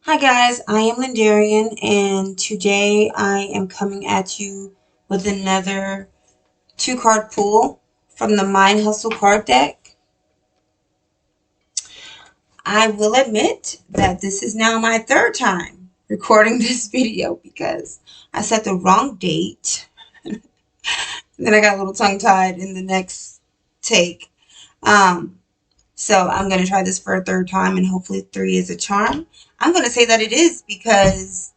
Hi guys, I am Lynndarian, and today I am coming at you with another two-card pull from the Mind Hustle card deck. I will admit that this is now my third time recording this video because I set the wrong date. Then I got a little tongue-tied in the next take. Um, so I'm going to try this for a third time, and hopefully three is a charm. I'm going to say that it is because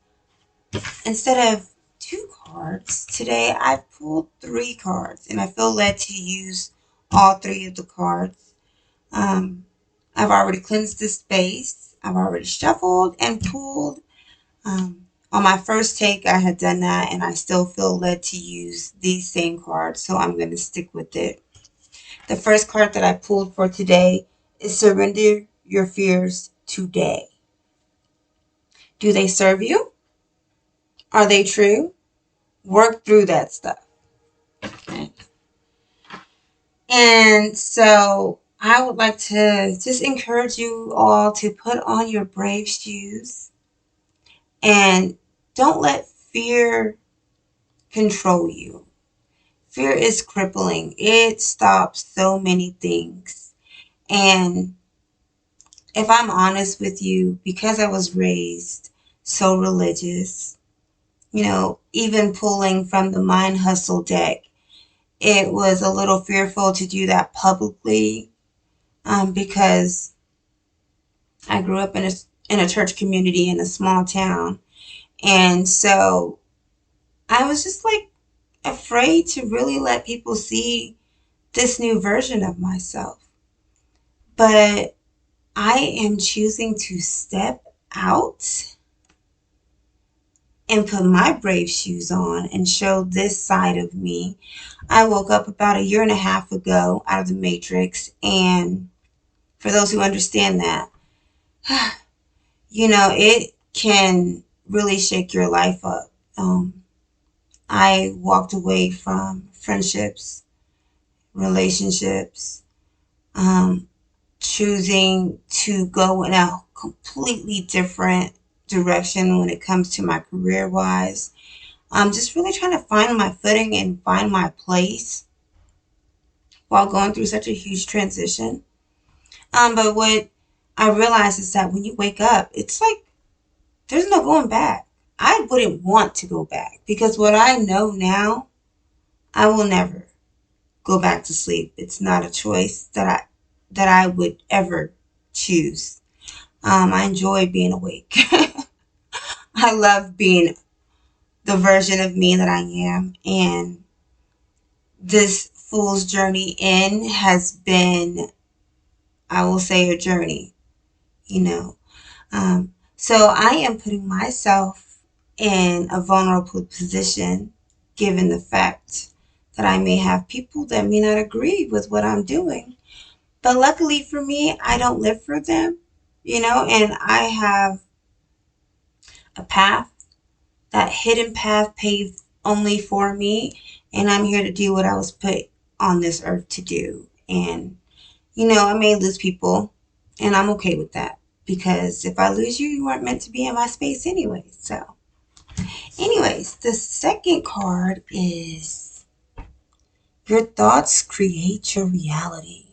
instead of two cards, today I pulled three cards and I feel led to use all three of the cards. I've already cleansed the space. I've already shuffled and pulled. On my first take, I had done that and I still feel led to use these same cards, so I'm going to stick with it. The first card that I pulled for today is Surrender Your Fears Today. Do they serve you? Are they true? Work through that stuff. Okay. And so I would like to just encourage you all to put on your brave shoes and don't let fear control you. Fear is crippling. It stops so many things. And if I'm honest with you, because I was raised so religious, even pulling from the Mind Hustle deck, it was a little fearful to do that publicly, because I grew up in a church community in a small town. And so I was just like afraid to really let people see this new version of myself. But I am choosing to step out and put my brave shoes on and show this side of me. I woke up about a year and a half ago out of the Matrix. And for those who understand that, it can really shake your life up. I walked away from friendships, relationships, um, choosing to go in a completely different direction when it comes to my career wise. I'm just really trying to find my footing and find my place while going through such a huge transition. But what I realized is that when you wake up, it's like there's no going back. I wouldn't want to go back because what I know now, I will never go back to sleep. It's not a choice that I would ever choose. I enjoy being awake. I love being the version of me that I am, and this fool's journey in has been, I will say, a journey. You know, so I am putting myself in a vulnerable position, given the fact that I may have people that may not agree with what I'm doing. But luckily for me, I don't live for them, and I have a path, that hidden path paved only for me, and I'm here to do what I was put on this earth to do. And, I may lose people, and I'm okay with that because if I lose you, you weren't meant to be in my space anyway. So, anyways, the second card is your thoughts create your reality.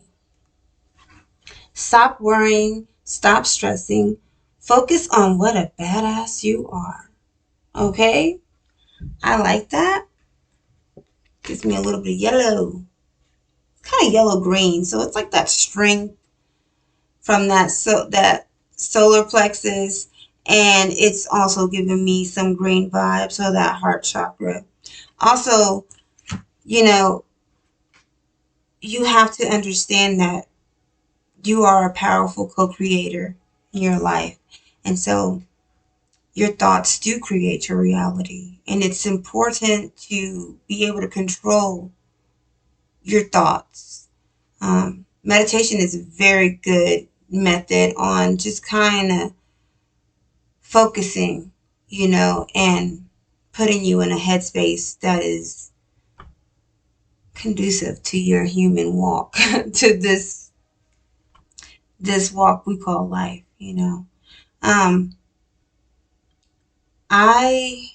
Stop worrying, stop stressing, focus on what a badass you are. Okay? I like that. Gives me a little bit of yellow. It's kind of yellow green, so it's like that strength from that solar plexus, and it's also giving me some green vibes, so that heart chakra. Also, you know, you have to understand that you are a powerful co-creator in your life. And so your thoughts do create your reality. And it's important to be able to control your thoughts. Meditation is a very good method on just kind of focusing, and putting you in a headspace that is conducive to your human walk, to this walk we call life. Um, I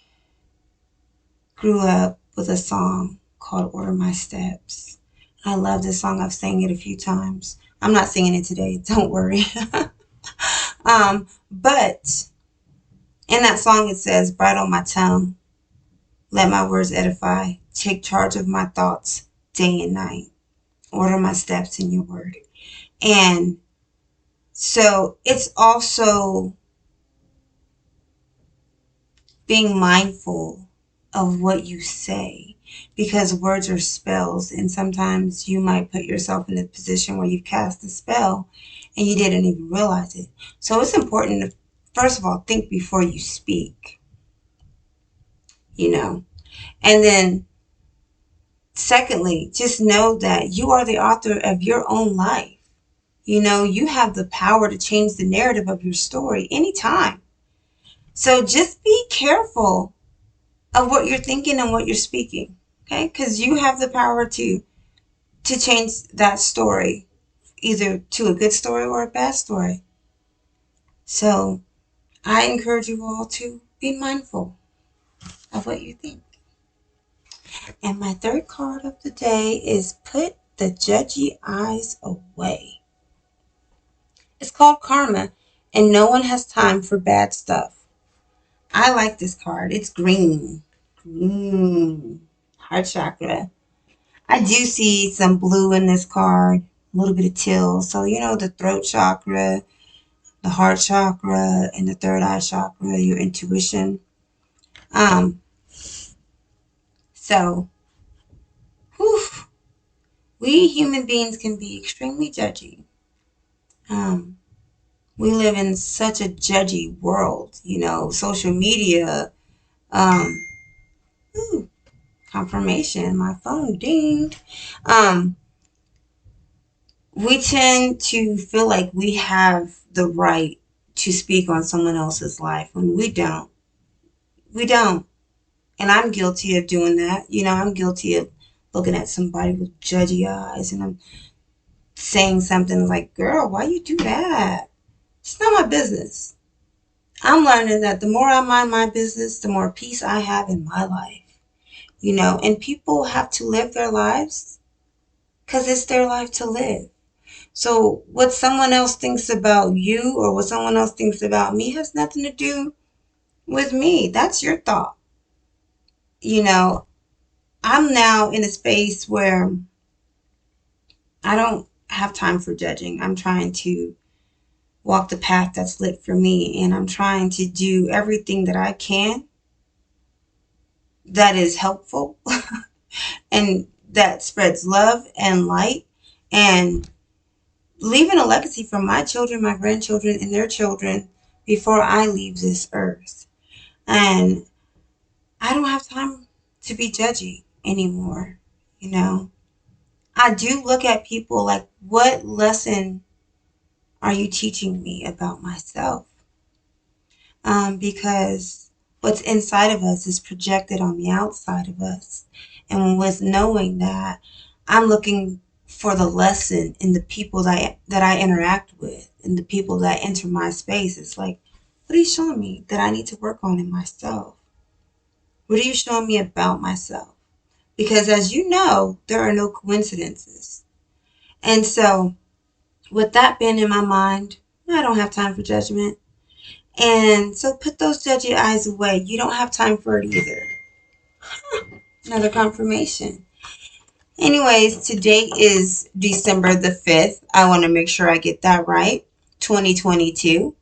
grew up with a song called Order My Steps. I love this song. I've sang it a few times. I'm not singing it today, don't worry. But in that song it says, bridle my tongue, let my words edify, take charge of my thoughts day and night, order my steps in your word. And so it's also being mindful of what you say, because words are spells, and sometimes you might put yourself in a position where you've cast a spell and you didn't even realize it. So it's important to, first of all, think before you speak, you know. And then secondly, just know that you are the author of your own life. You know, you have the power to change the narrative of your story anytime. So just be careful of what you're thinking and what you're speaking, okay? Because you have the power to change that story, either to a good story or a bad story. So I encourage you all to be mindful of what you think. And my third card of the day is put the judgy eyes away. It's called Karma, and no one has time for bad stuff. I like this card. It's green. Green. Heart chakra. I do see some blue in this card, a little bit of teal. So, you know, the throat chakra, the heart chakra, and the third eye chakra, your intuition. So, whew, we human beings can be extremely judgy. We live in such a judgy world, you know, social media. Um, ooh, confirmation, my phone dinged. Um, we tend to feel like we have the right to speak on someone else's life when we don't. We don't. And I'm guilty of doing that. You know, I'm guilty of looking at somebody with judgy eyes and I'm saying something like, girl, why you do that? It's not my business. I'm learning that the more I mind my business, the more peace I have in my life. You know, and people have to live their lives because it's their life to live. So what someone else thinks about you or what someone else thinks about me has nothing to do with me. That's your thought. You know, I'm now in a space where I don't have time for judging. I'm trying to walk the path that's lit for me, and I'm trying to do everything that I can that is helpful and that spreads love and light and leaving a legacy for my children, my grandchildren, and their children before I leave this earth. And I don't have time to be judgy anymore, you know. I do look at people like, what lesson are you teaching me about myself? Because what's inside of us is projected on the outside of us. And with knowing that, I'm looking for the lesson in the people that I interact with and the people that enter my space. It's like, what are you showing me that I need to work on in myself? What are you showing me about myself? Because as you know, there are no coincidences. And so, with that being in my mind, I don't have time for judgment. And so put those judgy eyes away. You don't have time for it either. Another confirmation. Anyways, today is December the 5th. I want to make sure I get that right. 2022.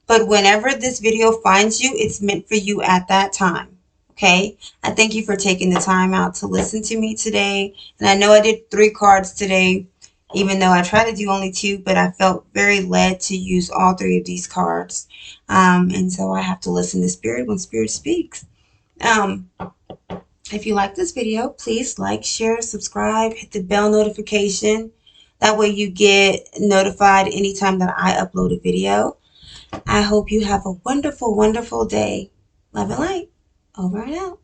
But whenever this video finds you, it's meant for you at that time. Okay? I thank you for taking the time out to listen to me today. And I know I did 3 cards today, even though I tried to do only 2, but I felt very led to use all 3 of these cards. And so I have to listen to Spirit when Spirit speaks. If you like this video, please like, share, subscribe, hit the bell notification. That way you get notified anytime that I upload a video. I hope you have a wonderful, wonderful day. Love and light. Over and out.